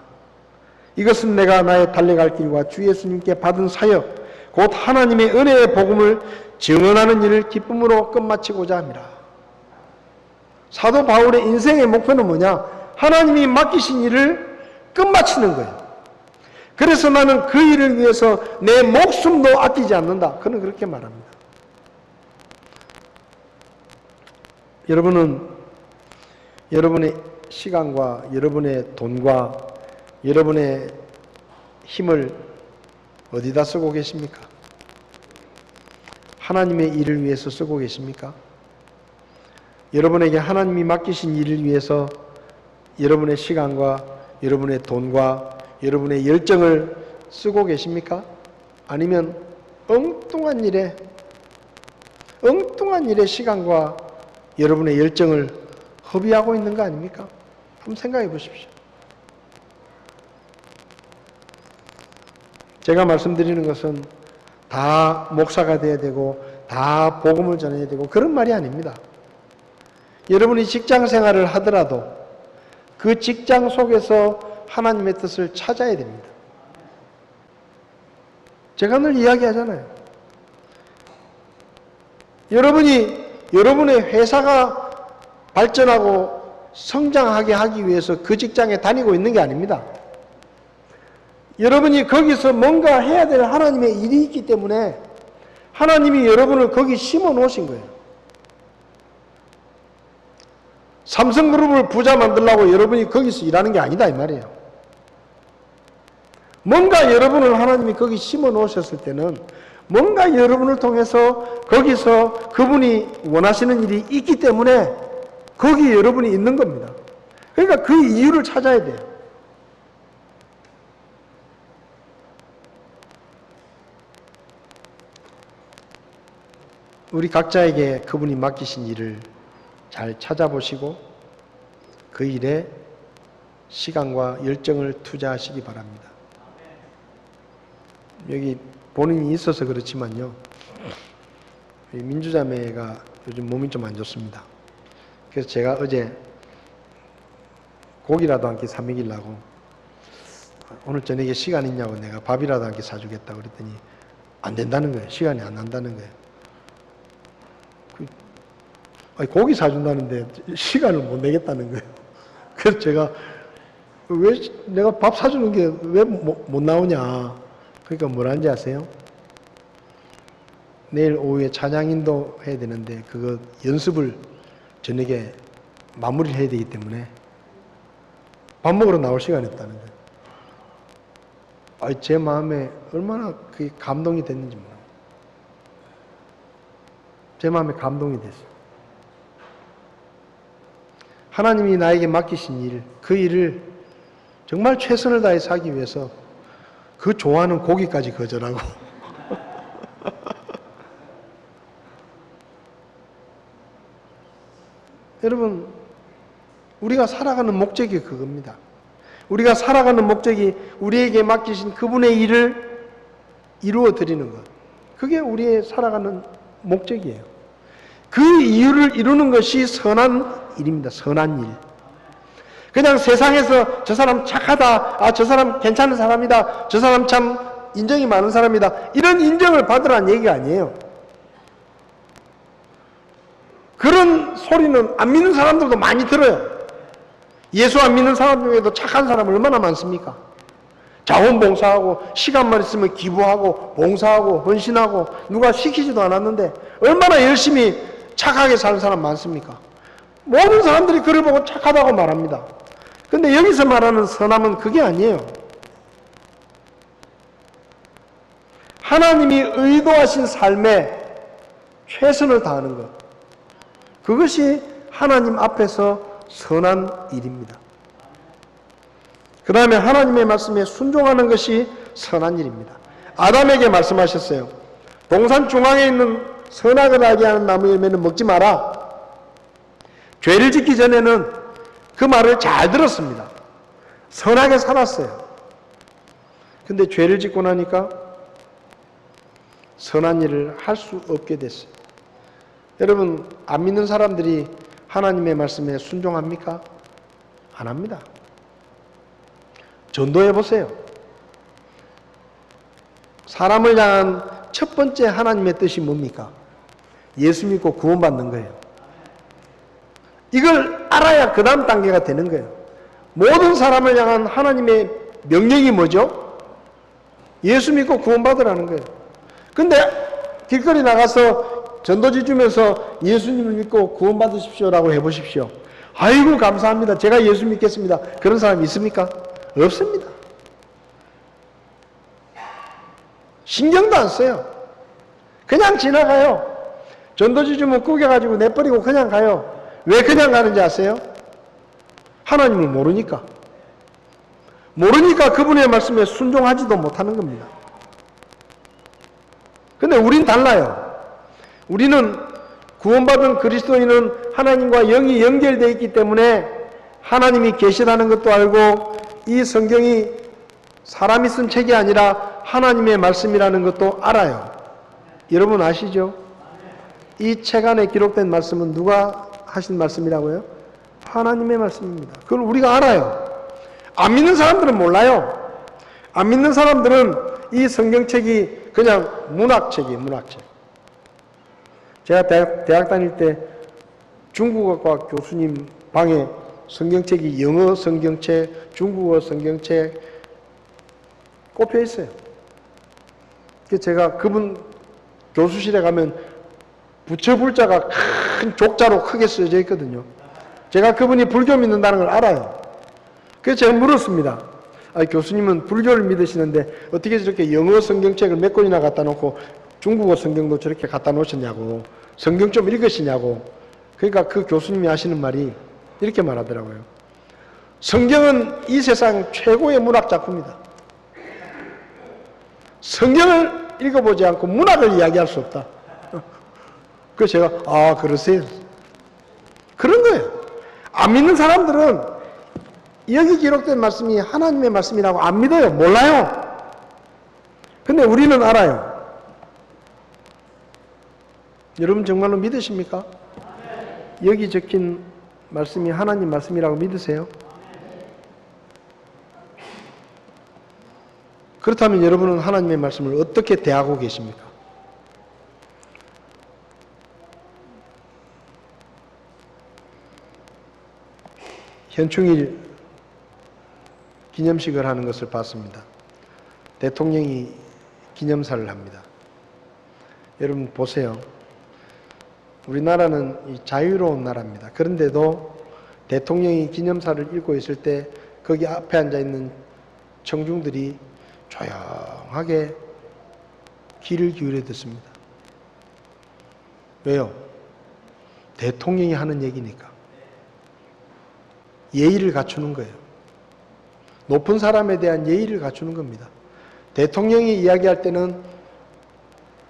이것은 내가 나의 달려갈 길과 주 예수님께 받은 사역 곧 하나님의 은혜의 복음을 증언하는 일을 기쁨으로 끝마치고자 합니다. 사도 바울의 인생의 목표는 뭐냐? 하나님이 맡기신 일을 끝마치는 거예요. 그래서 나는 그 일을 위해서 내 목숨도 아끼지 않는다. 그는 그렇게 말합니다. 여러분은 여러분의 시간과 여러분의 돈과 여러분의 힘을 어디다 쓰고 계십니까? 하나님의 일을 위해서 쓰고 계십니까? 여러분에게 하나님이 맡기신 일을 위해서 여러분의 시간과 여러분의 돈과 여러분의 열정을 쓰고 계십니까? 아니면 엉뚱한 일에 시간과 여러분의 열정을 허비하고 있는 거 아닙니까? 한번 생각해 보십시오. 제가 말씀드리는 것은 다 목사가 돼야 되고 다 복음을 전해야 되고 그런 말이 아닙니다. 여러분이 직장 생활을 하더라도 그 직장 속에서 하나님의 뜻을 찾아야 됩니다. 제가 늘 이야기하잖아요. 여러분의 회사가 발전하고 성장하게 하기 위해서 그 직장에 다니고 있는 게 아닙니다. 여러분이 거기서 뭔가 해야 될 하나님의 일이 있기 때문에 하나님이 여러분을 거기 심어 놓으신 거예요. 삼성그룹을 부자 만들려고 여러분이 거기서 일하는 게 아니다 이 말이에요. 뭔가 여러분을 하나님이 거기 심어 놓으셨을 때는 뭔가 여러분을 통해서 거기서 그분이 원하시는 일이 있기 때문에 거기 여러분이 있는 겁니다. 그러니까 그 이유를 찾아야 돼요. 우리 각자에게 그분이 맡기신 일을 잘 찾아보시고 그 일에 시간과 열정을 투자하시기 바랍니다. 여기 본인이 있어서 그렇지만요. 민주자매가 요즘 몸이 좀 안 좋습니다. 그래서 제가 어제 고기라도 한 끼 사 먹이려고 오늘 저녁에 시간 있냐고 내가 밥이라도 한 끼 사주겠다고 그랬더니 안 된다는 거예요. 시간이 안 난다는 거예요. 아니, 고기 사준다는데 시간을 못 내겠다는 거예요. 그래서 제가 왜 내가 밥 사주는 게 왜 못 나오냐. 그러니까 뭐라는지 아세요? 내일 오후에 찬양인도 해야 되는데 그거 연습을 저녁에 마무리를 해야 되기 때문에 밥 먹으러 나올 시간이 없다는 거예요. 아니, 제 마음에 얼마나 그게 감동이 됐는지 몰라요. 제 마음에 감동이 됐어요. 하나님이 나에게 맡기신 일, 그 일을 정말 최선을 다해서 하기 위해서 그 좋아하는 고기까지 거절하고 여러분, 우리가 살아가는 목적이 그겁니다. 우리가 살아가는 목적이 우리에게 맡기신 그분의 일을 이루어 드리는 것. 그게 우리의 살아가는 목적이에요. 그 이유를 이루는 것이 선한 일입니다. 선한 일. 그냥 세상에서 저 사람 착하다, 저 사람 괜찮은 사람이다, 저 사람 참 인정이 많은 사람이다, 이런 인정을 받으라는 얘기가 아니에요. 그런 소리는 안 믿는 사람들도 많이 들어요. 예수 안 믿는 사람 중에도 착한 사람 얼마나 많습니까? 자원봉사하고 시간만 있으면 기부하고 봉사하고 헌신하고 누가 시키지도 않았는데 얼마나 열심히 착하게 사는 사람 많습니까? 모든 사람들이 그를 보고 착하다고 말합니다. 근데 여기서 말하는 선함은 그게 아니에요. 하나님이 의도하신 삶에 최선을 다하는 것. 그것이 하나님 앞에서 선한 일입니다. 그 다음에 하나님의 말씀에 순종하는 것이 선한 일입니다. 아담에게 말씀하셨어요. 동산 중앙에 있는 선악을 알게 하는 나무 열매는 먹지 마라. 죄를 짓기 전에는 그 말을 잘 들었습니다. 선하게 살았어요. 근데 죄를 짓고 나니까 선한 일을 할 수 없게 됐어요. 여러분, 안 믿는 사람들이 하나님의 말씀에 순종합니까? 안 합니다. 전도해 보세요. 사람을 향한 첫 번째 하나님의 뜻이 뭡니까? 예수 믿고 구원받는 거예요. 이걸 알아야 그 다음 단계가 되는 거예요. 모든 사람을 향한 하나님의 명령이 뭐죠? 예수 믿고 구원받으라는 거예요. 근데 길거리 나가서 전도지 주면서 예수님을 믿고 구원받으십시오라고 해보십시오. 아이고 감사합니다. 제가 예수 믿겠습니다. 그런 사람이 있습니까? 없습니다. 신경도 안 써요. 그냥 지나가요. 전도지 주면 구겨가지고 내버리고 그냥 가요. 왜 그냥 가는지 아세요? 하나님을 모르니까. 모르니까 그분의 말씀에 순종하지도 못하는 겁니다. 근데 우린 달라요. 우리는 구원받은 그리스도인은 하나님과 영이 연결되어 있기 때문에 하나님이 계시다는 것도 알고 이 성경이 사람이 쓴 책이 아니라 하나님의 말씀이라는 것도 알아요. 여러분 아시죠? 이 책 안에 기록된 말씀은 누가 하신 말씀이라고요? 하나님의 말씀입니다. 그걸 우리가 알아요. 안 믿는 사람들은 몰라요. 안 믿는 사람들은 이 성경책이 그냥 문학책이에요. 문학책. 제가 대학 다닐 때 중국어과 교수님 방에 성경책이 영어 성경책, 중국어 성경책 꼽혀 있어요. 그래서 제가 그분 교수실에 가면 부처불자가 큰 족자로 크게 써져 있거든요. 제가 그분이 불교 믿는다는 걸 알아요. 그래서 제가 물었습니다. 교수님은 불교를 믿으시는데 어떻게 저렇게 영어 성경책을 몇 권이나 갖다 놓고 중국어 성경도 저렇게 갖다 놓으셨냐고, 성경 좀 읽으시냐고. 그러니까 그 교수님이 하시는 말이 이렇게 말하더라고요. 성경은 이 세상 최고의 문학 작품이다. 성경을 읽어보지 않고 문학을 이야기할 수 없다. 그래서 제가 그러세요. 그런 거예요. 안 믿는 사람들은 여기 기록된 말씀이 하나님의 말씀이라고 안 믿어요. 몰라요. 근데 우리는 알아요. 여러분 정말로 믿으십니까? 여기 적힌 말씀이 하나님 말씀이라고 믿으세요? 그렇다면 여러분은 하나님의 말씀을 어떻게 대하고 계십니까? 현충일 기념식을 하는 것을 봤습니다. 대통령이 기념사를 합니다. 여러분 보세요. 우리나라는 자유로운 나라입니다. 그런데도 대통령이 기념사를 읽고 있을 때 거기 앞에 앉아 있는 청중들이 조용하게 귀를 기울여 듣습니다. 왜요? 대통령이 하는 얘기니까. 예의를 갖추는 거예요. 높은 사람에 대한 예의를 갖추는 겁니다. 대통령이 이야기할 때는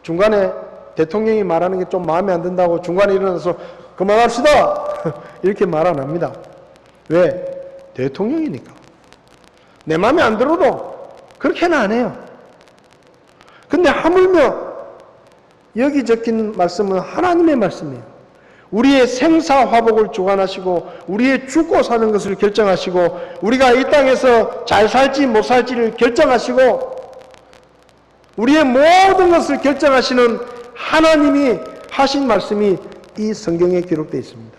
중간에 대통령이 말하는 게 좀 마음에 안 든다고 중간에 일어나서 그만합시다! 이렇게 말 안 합니다. 왜? 대통령이니까. 내 마음에 안 들어도 그렇게는 안 해요. 근데 하물며 여기 적힌 말씀은 하나님의 말씀이에요. 우리의 생사화복을 주관하시고 우리의 죽고 사는 것을 결정하시고 우리가 이 땅에서 잘 살지 못 살지를 결정하시고 우리의 모든 것을 결정하시는 하나님이 하신 말씀이 이 성경에 기록되어 있습니다.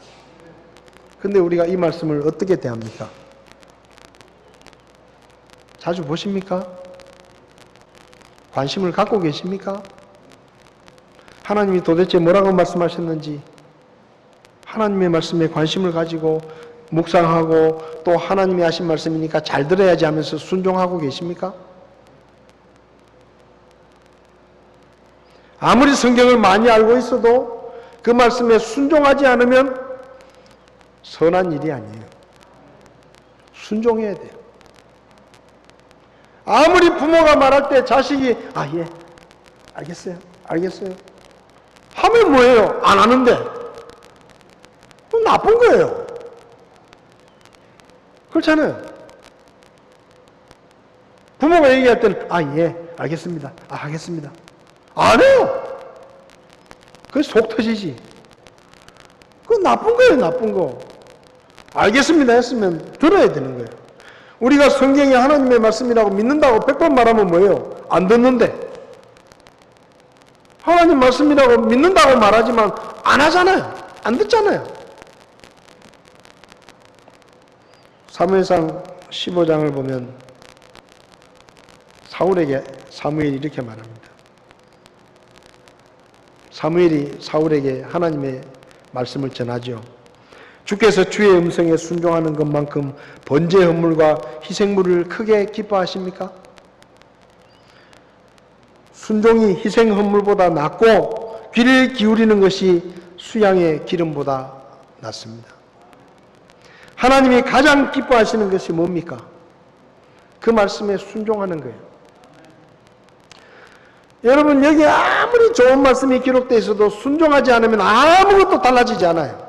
그런데 우리가 이 말씀을 어떻게 대합니까? 자주 보십니까? 관심을 갖고 계십니까? 하나님이 도대체 뭐라고 말씀하셨는지 하나님의 말씀에 관심을 가지고 묵상하고 또 하나님이 하신 말씀이니까 잘 들어야지 하면서 순종하고 계십니까? 아무리 성경을 많이 알고 있어도 그 말씀에 순종하지 않으면 선한 일이 아니에요. 순종해야 돼요. 아무리 부모가 말할 때 자식이 예, 알겠어요. 하면 뭐예요? 안 하는데. 나쁜 거예요. 그렇잖아요. 부모가 얘기할 때는 예, 알겠습니다. 하겠습니다. 안 해요. 그게 속 터지지. 그건 나쁜 거예요. 나쁜 거. 알겠습니다 했으면 들어야 되는 거예요. 우리가 성경이 하나님의 말씀이라고 믿는다고 100번 말하면 뭐예요? 안 듣는데. 하나님 말씀이라고 믿는다고 말하지만 안 하잖아요. 안 듣잖아요. 사무엘상 15장을 보면 사무엘이 이렇게 말합니다. 사무엘이 사울에게 하나님의 말씀을 전하죠. 주께서 주의 음성에 순종하는 것만큼 번제 헌물과 희생물을 크게 기뻐하십니까? 순종이 희생 헌물보다 낫고 귀를 기울이는 것이 수양의 기름보다 낫습니다. 하나님이 가장 기뻐하시는 것이 뭡니까? 그 말씀에 순종하는 거예요. 여러분, 여기 아무리 좋은 말씀이 기록되어 있어도 순종하지 않으면 아무것도 달라지지 않아요.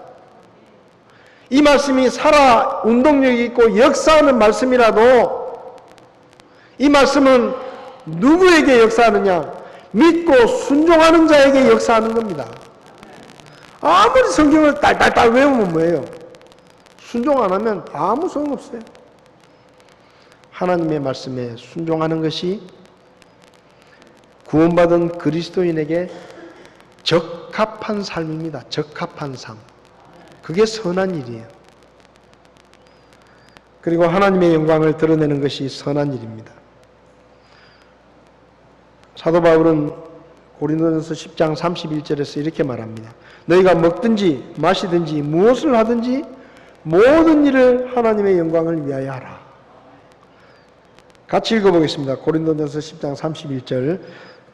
이 말씀이 살아 운동력이 있고 역사하는 말씀이라도 이 말씀은 누구에게 역사하느냐? 믿고 순종하는 자에게 역사하는 겁니다. 아무리 성경을 딸딸딸 외우면 뭐예요? 순종 안 하면 아무 소용없어요. 하나님의 말씀에 순종하는 것이 구원받은 그리스도인에게 적합한 삶입니다. 적합한 삶. 그게 선한 일이에요. 그리고 하나님의 영광을 드러내는 것이 선한 일입니다. 사도 바울은 고린도전서 10장 31절에서 이렇게 말합니다. 너희가 먹든지 마시든지 무엇을 하든지 모든 일을 하나님의 영광을 위하여 하라. 같이 읽어보겠습니다. 고린도전서 10장 31절.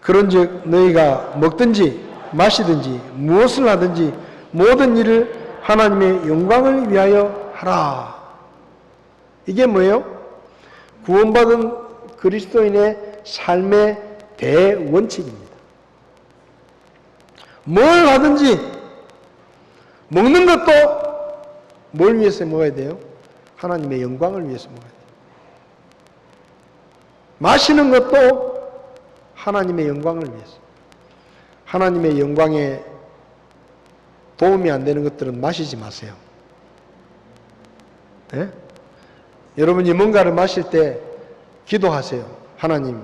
그런즉 너희가 먹든지 마시든지 무엇을 하든지 모든 일을 하나님의 영광을 위하여 하라. 이게 뭐예요? 구원받은 그리스도인의 삶의 대원칙입니다. 뭘 하든지 먹는 것도 뭘 위해서 먹어야 돼요? 하나님의 영광을 위해서 먹어야 돼요. 마시는 것도 하나님의 영광을 위해서. 하나님의 영광에 도움이 안 되는 것들은 마시지 마세요. 네? 여러분이 뭔가를 마실 때 기도하세요. 하나님,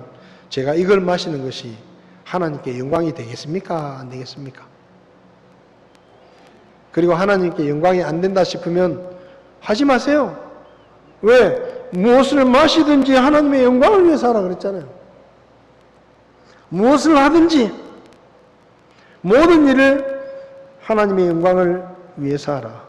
제가 이걸 마시는 것이 하나님께 영광이 되겠습니까? 안 되겠습니까? 그리고 하나님께 영광이 안 된다 싶으면 하지 마세요. 왜? 무엇을 마시든지 하나님의 영광을 위해서 하라 그랬잖아요. 무엇을 하든지 모든 일을 하나님의 영광을 위해서 하라.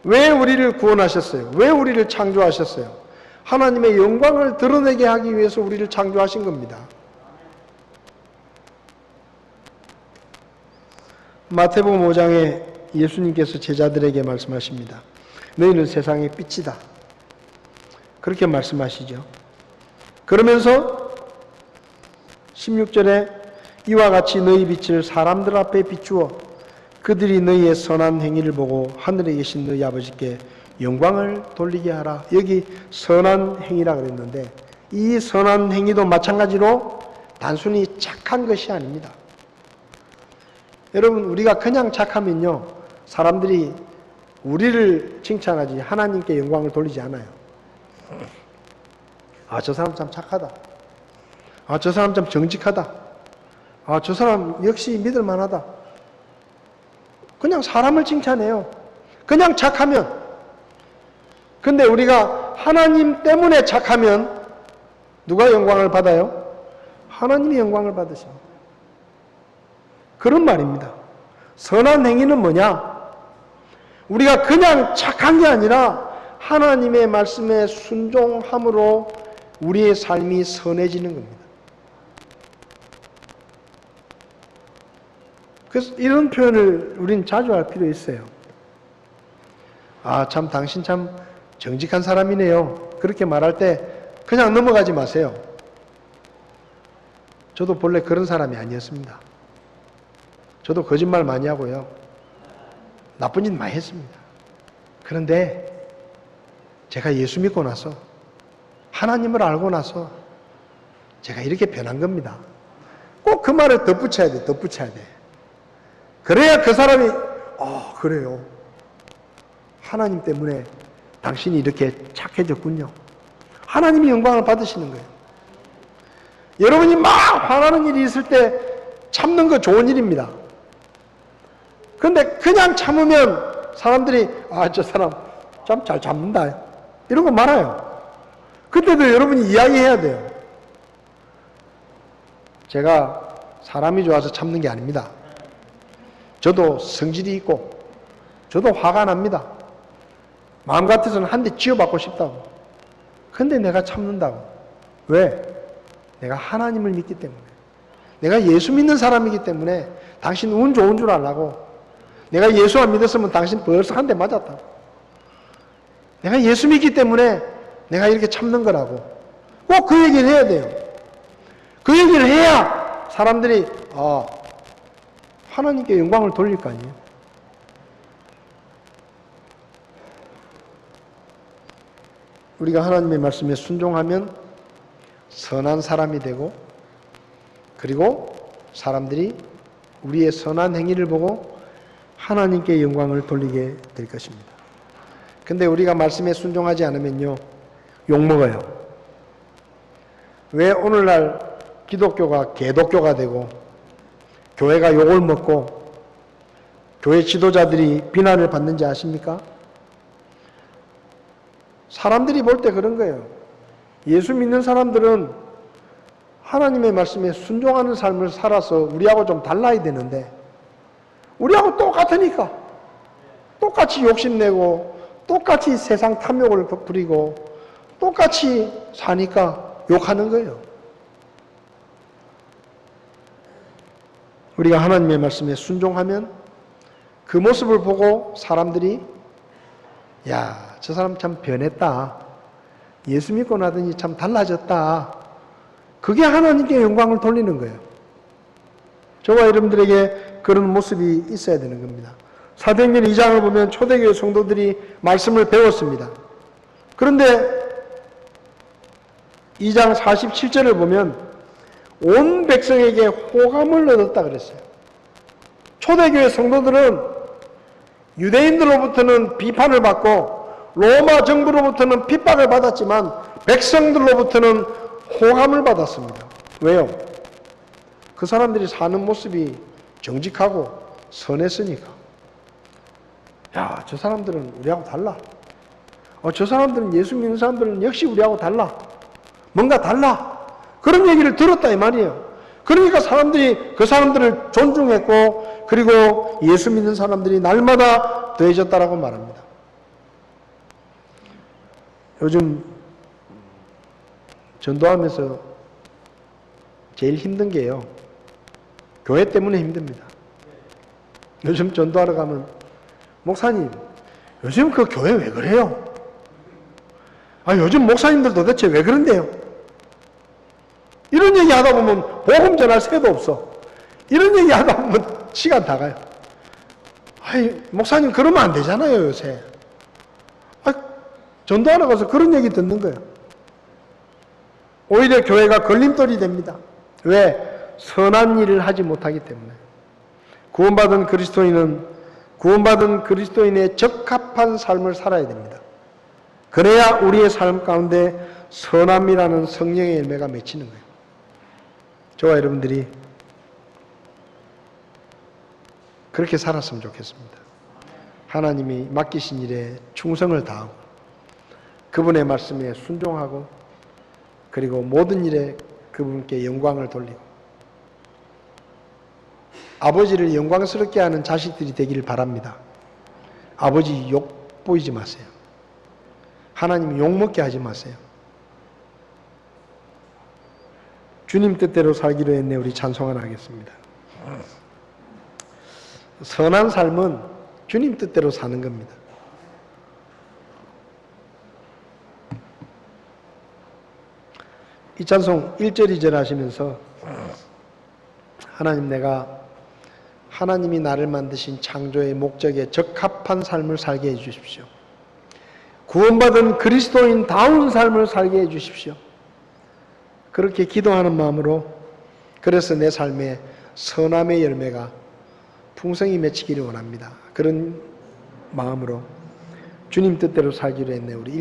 왜 우리를 구원하셨어요? 왜 우리를 창조하셨어요? 하나님의 영광을 드러내게 하기 위해서 우리를 창조하신 겁니다. 마태복음 5장에 예수님께서 제자들에게 말씀하십니다. 너희는 세상의 빛이다. 그렇게 말씀하시죠. 그러면서 16절에 이와 같이 너희 빛을 사람들 앞에 비추어 그들이 너희의 선한 행위를 보고 하늘에 계신 너희 아버지께 영광을 돌리게 하라. 여기 선한 행위라 그랬는데 이 선한 행위도 마찬가지로 단순히 착한 것이 아닙니다. 여러분, 우리가 그냥 착하면요, 사람들이 우리를 칭찬하지 하나님께 영광을 돌리지 않아요. 아, 저 사람 참 착하다. 아, 저 사람 참 정직하다. 아, 저 사람 역시 믿을 만하다. 그냥 사람을 칭찬해요. 그냥 착하면. 근데 우리가 하나님 때문에 착하면 누가 영광을 받아요? 하나님이 영광을 받으십니다. 그런 말입니다. 선한 행위는 뭐냐? 우리가 그냥 착한 게 아니라 하나님의 말씀에 순종함으로 우리의 삶이 선해지는 겁니다. 그래서 이런 표현을 우린 자주 할 필요 있어요. 아, 참 당신 참 정직한 사람이네요. 그렇게 말할 때 그냥 넘어가지 마세요. 저도 본래 그런 사람이 아니었습니다. 저도 거짓말 많이 하고요. 나쁜 짓 많이 했습니다. 그런데 제가 예수 믿고 나서 하나님을 알고 나서 제가 이렇게 변한 겁니다. 꼭 그 말을 덧붙여야 돼. 덧붙여야 돼. 그래야 그 사람이 그래요. 하나님 때문에 당신이 이렇게 착해졌군요. 하나님이 영광을 받으시는 거예요. 여러분이 막 화나는 일이 있을 때 참는 거 좋은 일입니다. 그런데 그냥 참으면 사람들이 저 사람 참 잘 참는다 이런 거 많아요. 그때도 여러분이 이야기해야 돼요. 제가 사람이 좋아서 참는 게 아닙니다. 저도 성질이 있고 저도 화가 납니다. 마음 같아서는 한 대 쥐어받고 싶다고. 근데 내가 참는다고. 왜? 내가 하나님을 믿기 때문에. 내가 예수 믿는 사람이기 때문에 당신 운 좋은 줄 알라고. 내가 예수 안 믿었으면 당신 벌써 한 대 맞았다고. 내가 예수 믿기 때문에 내가 이렇게 참는 거라고. 꼭 그 얘기를 해야 돼요. 그 얘기를 해야 사람들이 하나님께 영광을 돌릴 거 아니에요. 우리가 하나님의 말씀에 순종하면 선한 사람이 되고, 그리고 사람들이 우리의 선한 행위를 보고 하나님께 영광을 돌리게 될 것입니다. 근데 우리가 말씀에 순종하지 않으면요, 욕먹어요. 왜 오늘날 기독교가 개독교가 되고 교회가 욕을 먹고 교회 지도자들이 비난을 받는지 아십니까? 사람들이 볼 때 그런 거예요. 예수 믿는 사람들은 하나님의 말씀에 순종하는 삶을 살아서 우리하고 좀 달라야 되는데 우리하고 똑같으니까 똑같이 욕심내고 똑같이 세상 탐욕을 부리고 똑같이 사니까 욕하는 거예요. 우리가 하나님의 말씀에 순종하면 그 모습을 보고 사람들이 저 사람 참 변했다. 예수 믿고 나더니 참 달라졌다. 그게 하나님께 영광을 돌리는 거예요. 저와 여러분들에게 그런 모습이 있어야 되는 겁니다. 사도행전 2장을 보면 초대교회 성도들이 말씀을 배웠습니다. 그런데 2장 47절을 보면 온 백성에게 호감을 얻었다 그랬어요. 초대교회 성도들은 유대인들로부터는 비판을 받고 로마 정부로부터는 핍박을 받았지만 백성들로부터는 호감을 받았습니다. 왜요? 그 사람들이 사는 모습이 정직하고 선했으니까. 저 사람들은 우리하고 달라. 저 사람들은 예수 믿는 사람들은 역시 우리하고 달라. 뭔가 달라. 그런 얘기를 들었다 이 말이에요. 그러니까 사람들이 그 사람들을 존중했고 그리고 예수 믿는 사람들이 날마다 더해졌다라고 말합니다. 요즘 전도하면서 제일 힘든 게요, 교회 때문에 힘듭니다. 요즘 전도하러 가면 목사님 요즘 그 교회 왜 그래요? 요즘 목사님들 도대체 왜 그런데요? 이런 얘기 하다 보면 복음 전할 새도 없어. 이런 얘기 하다 보면 시간 다 가요. 목사님 그러면 안 되잖아요 요새. 전도하러 가서 그런 얘기 듣는 거예요. 오히려 교회가 걸림돌이 됩니다. 왜? 선한 일을 하지 못하기 때문에. 구원받은 그리스도인의 적합한 삶을 살아야 됩니다. 그래야 우리의 삶 가운데 선함이라는 성령의 열매가 맺히는 거예요. 저와 여러분들이 그렇게 살았으면 좋겠습니다. 하나님이 맡기신 일에 충성을 다하고 그분의 말씀에 순종하고 그리고 모든 일에 그분께 영광을 돌리고 아버지를 영광스럽게 하는 자식들이 되기를 바랍니다. 아버지 욕 보이지 마세요. 하나님 욕먹게 하지 마세요. 주님 뜻대로 살기로 했네. 우리 찬송 하나 하겠습니다. 선한 삶은 주님 뜻대로 사는 겁니다. 이 찬송 1절 2절 하시면서 하나님, 내가 하나님이 나를 만드신 창조의 목적에 적합한 삶을 살게 해주십시오. 구원받은 그리스도인다운 삶을 살게 해주십시오. 그렇게 기도하는 마음으로, 그래서 내 삶에 선함의 열매가 풍성히 맺히기를 원합니다. 그런 마음으로 주님 뜻대로 살기로 했네. 우리